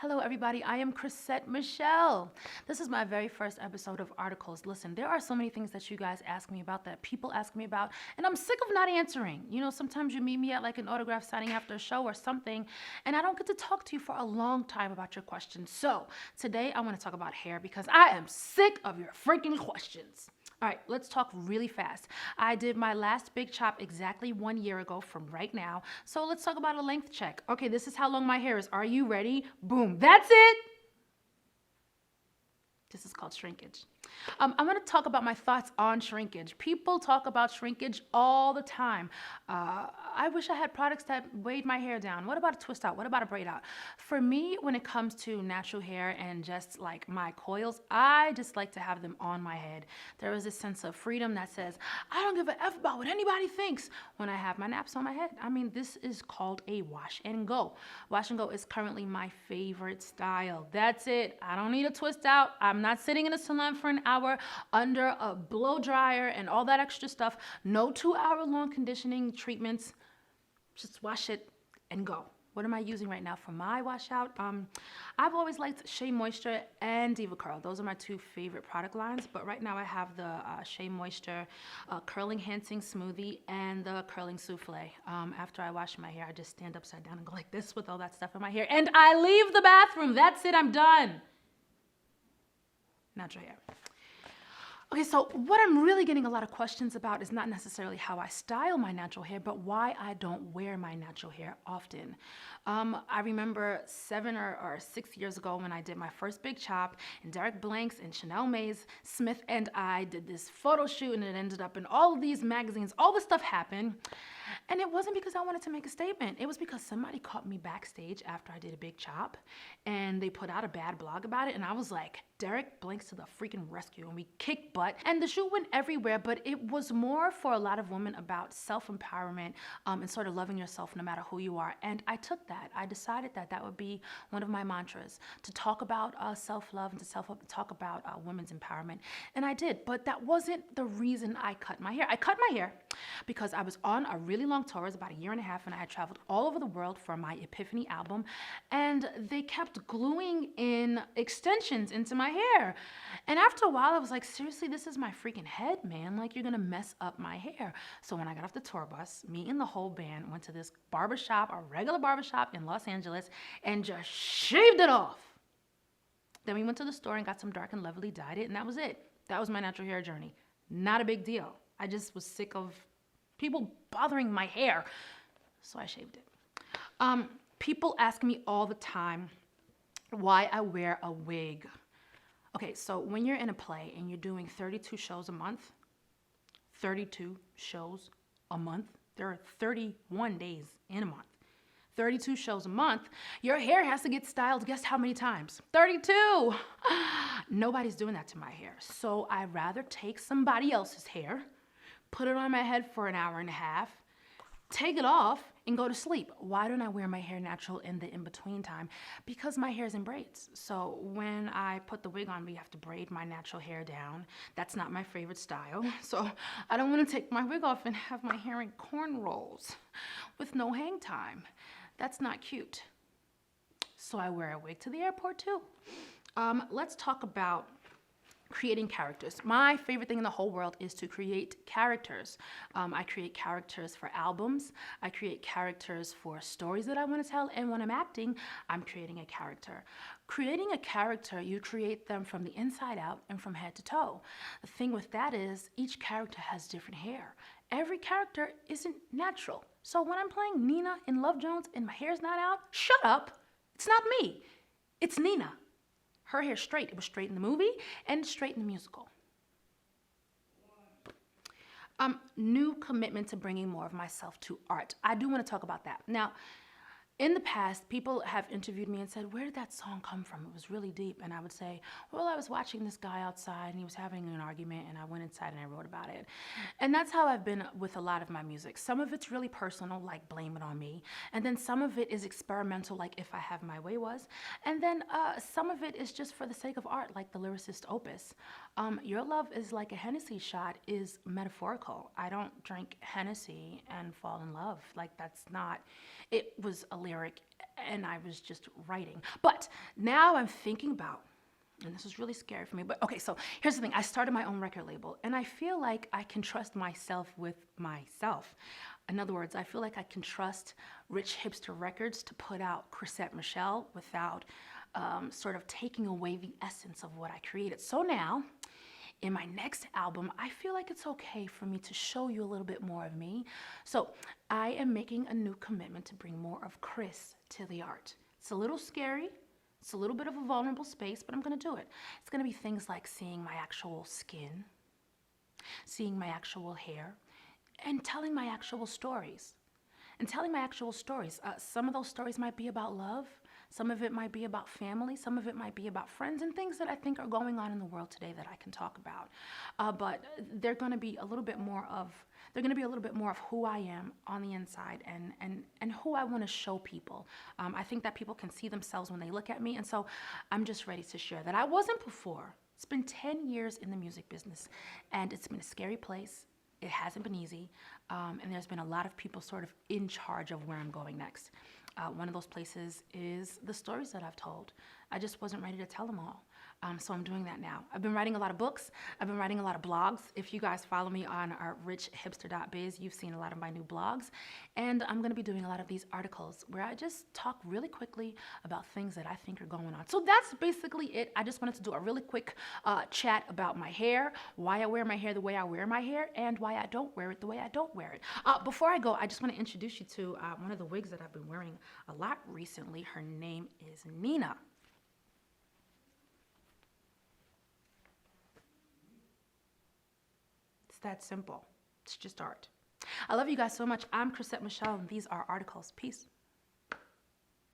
Hello, everybody. I am Chrisette Michele. This is my very first episode of Articles. Listen, there are so many things that you guys ask me about, that people ask me about, and I'm sick of not answering. You know, sometimes you meet me at like an autograph signing after a show or something, and I don't get to talk to you for a long time about your questions. So today I want to talk about hair because I am sick of your freaking questions. All right, let's talk really fast. I did my last big chop exactly 1 year ago from right now. So let's talk about a length check. Okay, this is how long my hair is. Are you ready? Boom, that's it. This is called shrinkage. I want to talk about my thoughts on shrinkage. People talk about shrinkage all the time. I wish I had products that weighed my hair down. What about a twist out? What about a braid out? For me, when it comes to natural hair and just like my coils, I just like to have them on my head. There is a sense of freedom that says, I don't give a F about what anybody thinks when I have my naps on my head. I mean, this is called a wash and go. Wash and go is currently my favorite style. That's it. I don't need a twist out. I'm not sitting in a salon for an hour under a blow dryer and all that extra stuff. No 2-hour long conditioning treatments. Just wash it and go. What am I using right now for my washout? I've always liked Shea Moisture and Diva Curl. Those are my two favorite product lines. But right now I have the Shea Moisture Curling Enhancing Smoothie and the Curling Souffle. After I wash my hair, I just stand upside down and go like this with all that stuff in my hair. And I leave the bathroom. That's it. I'm done. Natural hair. Okay, so what I'm really getting a lot of questions about is not necessarily how I style my natural hair, but why I don't wear my natural hair often. I remember 7 or 6 years ago when I did my first big chop, and Derek Blanks and Chanel Mays Smith and I did this photo shoot, and it ended up in all of these magazines. All this stuff happened, and it wasn't because I wanted to make a statement. It was because somebody caught me backstage after I did a big chop, and they put out a bad blog about it, and I was like, Derek Blanks to the freaking rescue, and we kicked butt. And the shoot went everywhere, but it was more for a lot of women about self-empowerment and sort of loving yourself no matter who you are. And I took that. I decided that that would be one of my mantras, to talk about self-love and to talk about women's empowerment. And I did, but that wasn't the reason I cut my hair. I cut my hair because I was on a really long tour. It was about 1.5 years, and I had traveled all over the world for my Epiphany album, and they kept gluing in extensions into my hair. And after a while, I was like, seriously, this is my freaking head, man. Like, you're gonna mess up my hair. So when I got off the tour bus, me and the whole band went to this barbershop, a regular barbershop in Los Angeles, and just shaved it off. Then we went to the store and got some Dark and Lovely, dyed it, and that was it. That was my natural hair journey. Not a big deal. I just was sick of people bothering my hair, so I shaved it. People ask me all the time why I wear a wig. Okay, so when you're in a play and you're doing 32 shows a month, 32 shows a month, there are 31 days in a month. 32 shows a month, your hair has to get styled, guess how many times? 32! Nobody's doing that to my hair. So I'd rather take somebody else's hair, put it on my head for 1.5 hours, take it off, and go to sleep. Why don't I wear my hair natural in the in-between time? Because my hair is in braids. So when I put the wig on, we have to braid my natural hair down. That's not my favorite style. So I don't want to take my wig off and have my hair in cornrows with no hang time. That's not cute. So I wear a wig to the airport too. Let's talk about creating characters. My favorite thing in the whole world is to create characters. I create characters for albums. I create characters for stories that I want to tell. And when I'm acting, I'm creating a character. Creating a character, you create them from the inside out and from head to toe. The thing with that is each character has different hair. Every character isn't natural. So when I'm playing Nina in Love Jones and my hair's not out, shut up. It's not me. It's Nina. Her hair's straight. It was straight in the movie and straight in the musical. New commitment to bringing more of myself to art. I do want to talk about that. Now, in the past, people have interviewed me and said, where did that song come from? It was really deep. And I would say, well, I was watching this guy outside and he was having an argument and I went inside and I wrote about it. And that's how I've been with a lot of my music. Some of it's really personal, like Blame It On Me. And then some of it is experimental, like If I Have My Way was. And then some of it is just for the sake of art, like the lyricist Opus. Your Love Is Like a Hennessy Shot is metaphorical. I don't drink Hennessy and fall in love. Like, that's not, it was a lyric and I was just writing. But now I'm thinking about, and this is really scary for me, but okay, so here's the thing. I started my own record label, and I feel like I can trust myself with myself. In other words, I feel like I can trust Rich Hipster Records to put out Chrisette Michele without sort of taking away the essence of what I created. So now, in my next album, I feel like it's okay for me to show you a little bit more of me. So I am making a new commitment to bring more of Chris to the art. It's a little scary. It's a little bit of a vulnerable space, but I'm going to do it. It's going to be things like seeing my actual skin, seeing my actual hair, and telling my actual stories. Some of those stories might be about love. Some of it might be about family. Some of it might be about friends and things that I think are going on in the world today that I can talk about. But they're going to be a little bit more of who I am on the inside and who I want to show people. I think that people can see themselves when they look at me, and so I'm just ready to share that. I wasn't before. It's been 10 years in the music business, and it's been a scary place. It hasn't been easy, and there's been a lot of people sort of in charge of where I'm going next. One of those places is the stories that I've told. I just wasn't ready to tell them all. So I'm doing that now. I've been writing a lot of books. I've been writing a lot of blogs. If you guys follow me on our richhipster.biz, you've seen a lot of my new blogs. And I'm going to be doing a lot of these articles where I just talk really quickly about things that I think are going on. So that's basically it. I just wanted to do a really quick chat about my hair, why I wear my hair the way I wear my hair, and why I don't wear it the way I don't wear it. Before I go, I just want to introduce you to one of the wigs that I've been wearing a lot recently. Her name is Nina. That simple. It's just art. I love you guys so much. I'm Chrisette Michele, and these are articles. Peace.